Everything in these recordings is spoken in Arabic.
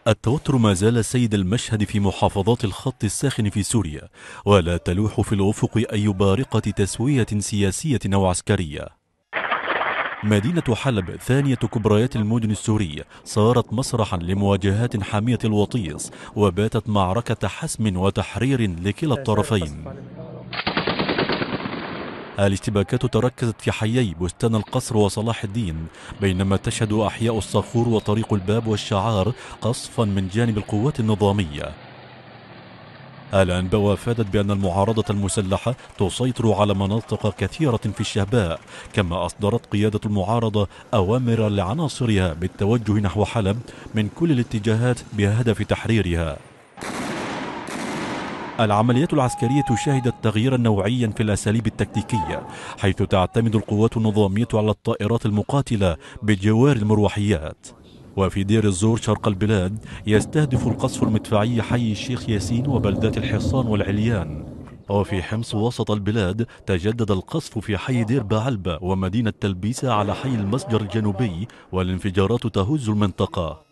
التوتر ما زال سيد المشهد في محافظات الخط الساخن في سوريا، ولا تلوح في الأفق أي بارقة تسوية سياسية أو عسكرية. مدينة حلب ثانية كبريات المدن السورية صارت مسرحا لمواجهات حامية الوطيس، وباتت معركة حسم وتحرير لكلا الطرفين. الاشتباكات تركزت في حيي بستان القصر وصلاح الدين، بينما تشهد أحياء الصخور وطريق الباب والشعار قصفا من جانب القوات النظامية. الأنباء أفادت بأن المعارضة المسلحة تسيطر على مناطق كثيرة في الشهباء، كما أصدرت قيادة المعارضة أوامر لعناصرها بالتوجه نحو حلب من كل الاتجاهات بهدف تحريرها. العمليات العسكرية شهدت تغييرا نوعيا في الأساليب التكتيكية، حيث تعتمد القوات النظامية على الطائرات المقاتلة بجوار المروحيات. وفي دير الزور شرق البلاد يستهدف القصف المدفعي حي الشيخ ياسين وبلدات الحصان والعليان. وفي حمص وسط البلاد تجدد القصف في حي دير بعلبة ومدينة تلبيسة على حي المسجر الجنوبي، والانفجارات تهز المنطقة.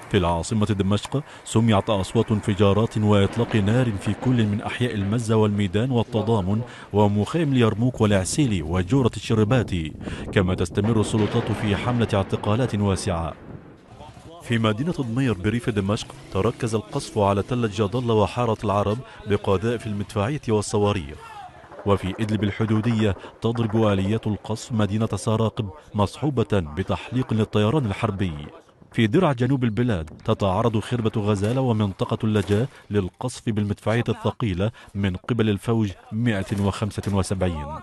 في العاصمة دمشق سمعت أصوات انفجارات وإطلاق نار في كل من أحياء المزة والميدان والتضامن ومخيم اليرموك والعسيلي وجورة الشرباتي، كما تستمر السلطات في حملة اعتقالات واسعة. في مدينة ضمير بريف دمشق تركز القصف على تل جدل وحارة العرب بقذائف المدفعية والصواريخ. وفي إدلب الحدودية تضرب آليات القصف مدينة سراقب مصحوبة بتحليق للطيران الحربي. في درع جنوب البلاد تتعرض خربة غزالة ومنطقة اللجاء للقصف بالمدفعية الثقيلة من قبل الفوج 175.